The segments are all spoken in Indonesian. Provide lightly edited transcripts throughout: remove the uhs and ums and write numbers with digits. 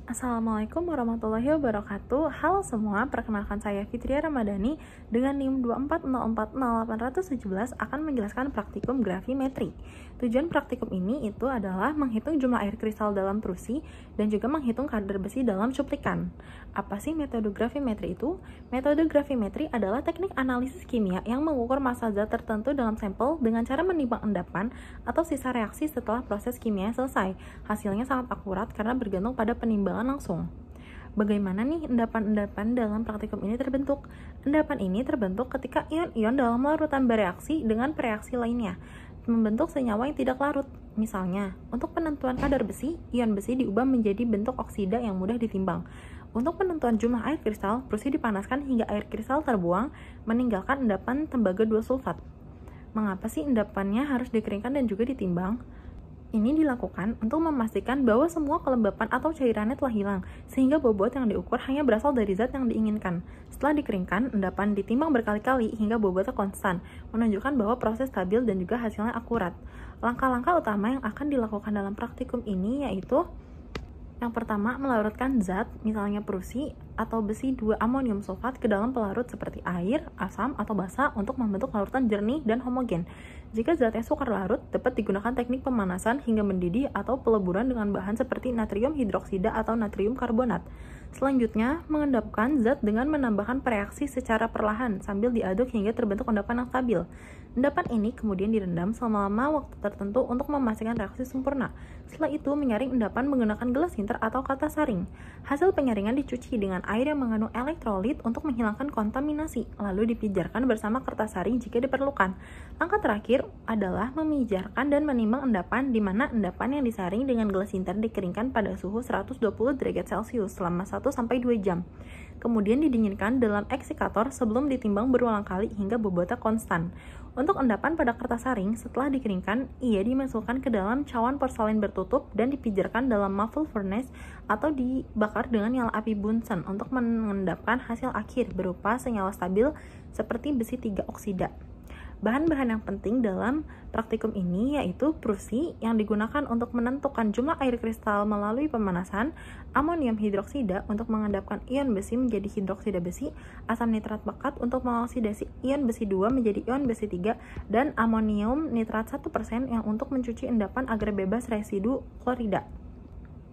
Assalamualaikum warahmatullahi wabarakatuh. Halo semua, perkenalkan saya Fitria Ramadhani dengan NIM 240400817 akan menjelaskan praktikum gravimetri. Tujuan praktikum ini adalah menghitung jumlah air kristal dalam terusi dan juga menghitung kadar besi dalam cuplikan. Apa sih metode gravimetri itu? Metode gravimetri adalah teknik analisis kimia yang mengukur massa zat tertentu dalam sampel dengan cara menimbang endapan atau sisa reaksi setelah proses kimia selesai. Hasilnya sangat akurat karena bergantung pada penimbangan langsung. Bagaimana nih endapan-endapan dalam praktikum ini terbentuk? Endapan ini terbentuk ketika ion-ion dalam larutan bereaksi dengan pereaksi lainnya, membentuk senyawa yang tidak larut. Misalnya, untuk penentuan kadar besi, ion besi diubah menjadi bentuk oksida yang mudah ditimbang. Untuk penentuan jumlah air kristal, berusi dipanaskan hingga air kristal terbuang, meninggalkan endapan tembaga 2 sulfat. Mengapa sih endapannya harus dikeringkan dan juga ditimbang? Ini dilakukan untuk memastikan bahwa semua kelembapan atau cairannya telah hilang, sehingga bobot yang diukur hanya berasal dari zat yang diinginkan. Setelah dikeringkan, endapan ditimbang berkali-kali hingga bobotnya konstan, menunjukkan bahwa proses stabil dan juga hasilnya akurat. Langkah-langkah utama yang akan dilakukan dalam praktikum ini yaitu yang pertama, melarutkan zat, misalnya perusi atau besi 2 amonium sulfat ke dalam pelarut seperti air, asam, atau basa untuk membentuk larutan jernih dan homogen. Jika zatnya sukar larut, dapat digunakan teknik pemanasan hingga mendidih atau peleburan dengan bahan seperti natrium hidroksida atau natrium karbonat. Selanjutnya, mengendapkan zat dengan menambahkan reaksi secara perlahan sambil diaduk hingga terbentuk endapan yang stabil. Endapan ini kemudian direndam selama waktu tertentu untuk memastikan reaksi sempurna. Setelah itu, menyaring endapan menggunakan gelas sinter atau kata saring. Hasil penyaringan dicuci dengan air yang mengandung elektrolit untuk menghilangkan kontaminasi, lalu dipijarkan bersama kertas saring jika diperlukan. Langkah terakhir adalah memijarkan dan menimbang endapan, di mana endapan yang disaring dengan gelas sinter dikeringkan pada suhu 120 derajat Celcius selama 1-2 jam. Kemudian didinginkan dalam eksikator sebelum ditimbang berulang kali hingga bobotnya konstan. Untuk endapan pada kertas saring, setelah dikeringkan, ia dimasukkan ke dalam cawan porselen bertutup dan dipijarkan dalam muffle furnace atau dibakar dengan nyala api Bunsen untuk mengendapkan hasil akhir berupa senyawa stabil seperti besi 3 oksida. Bahan-bahan yang penting dalam praktikum ini yaitu perusi yang digunakan untuk menentukan jumlah air kristal melalui pemanasan, amonium hidroksida untuk mengendapkan ion besi menjadi hidroksida besi, asam nitrat pekat untuk mengoksidasi ion besi 2 menjadi ion besi 3, dan amonium nitrat 1% yang untuk mencuci endapan agar bebas residu klorida.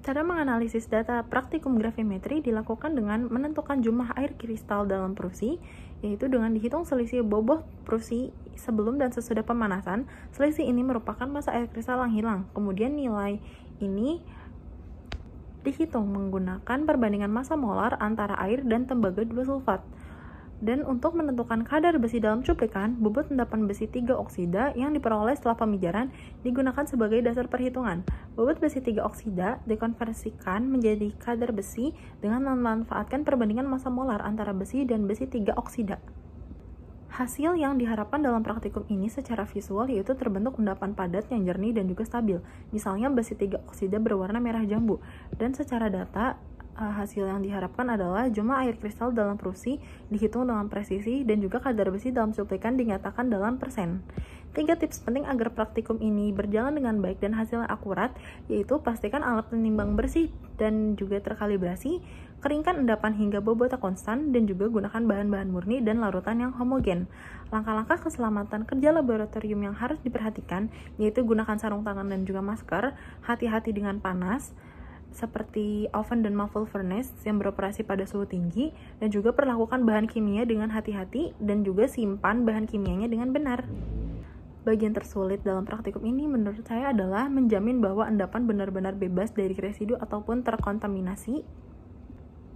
Cara menganalisis data praktikum gravimetri dilakukan dengan menentukan jumlah air kristal dalam perusi, yaitu dengan dihitung selisih bobot perusi sebelum dan sesudah pemanasan. Selisih ini merupakan massa air kristal yang hilang. Kemudian nilai ini dihitung menggunakan perbandingan massa molar antara air dan tembaga 2 sulfat. Dan untuk menentukan kadar besi dalam cuplikan, bobot endapan besi 3 oksida yang diperoleh setelah pemijaran digunakan sebagai dasar perhitungan. Bobot besi 3 oksida dikonversikan menjadi kadar besi dengan memanfaatkan perbandingan massa molar antara besi dan besi 3 oksida. Hasil yang diharapkan dalam praktikum ini secara visual yaitu terbentuk endapan padat yang jernih dan juga stabil. Misalnya besi 3 oksida berwarna merah jambu. Dan secara data, hasil yang diharapkan adalah jumlah air kristal dalam perusi dihitung dengan presisi dan juga kadar besi dalam cuplikan dinyatakan dalam persen. 3 tips penting agar praktikum ini berjalan dengan baik dan hasilnya akurat, yaitu pastikan alat penimbang bersih dan juga terkalibrasi, keringkan endapan hingga bobotnya konstan, dan juga gunakan bahan-bahan murni dan larutan yang homogen. Langkah-langkah keselamatan kerja laboratorium yang harus diperhatikan, yaitu gunakan sarung tangan dan juga masker, hati-hati dengan panas, seperti oven dan muffle furnace yang beroperasi pada suhu tinggi, dan juga perlakukan bahan kimia dengan hati-hati dan juga simpan bahan kimianya dengan benar. Bagian tersulit dalam praktikum ini menurut saya adalah menjamin bahwa endapan benar-benar bebas dari residu ataupun terkontaminasi.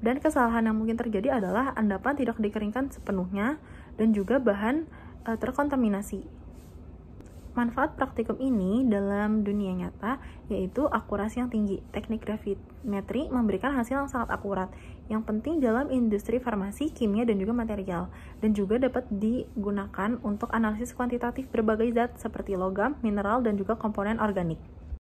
Dan kesalahan yang mungkin terjadi adalah endapan tidak dikeringkan sepenuhnya dan juga bahan terkontaminasi. Manfaat praktikum ini dalam dunia nyata yaitu akurasi yang tinggi. Teknik gravimetri memberikan hasil yang sangat akurat, yang penting dalam industri farmasi, kimia, dan juga material, dan juga dapat digunakan untuk analisis kuantitatif berbagai zat seperti logam, mineral, dan juga komponen organik.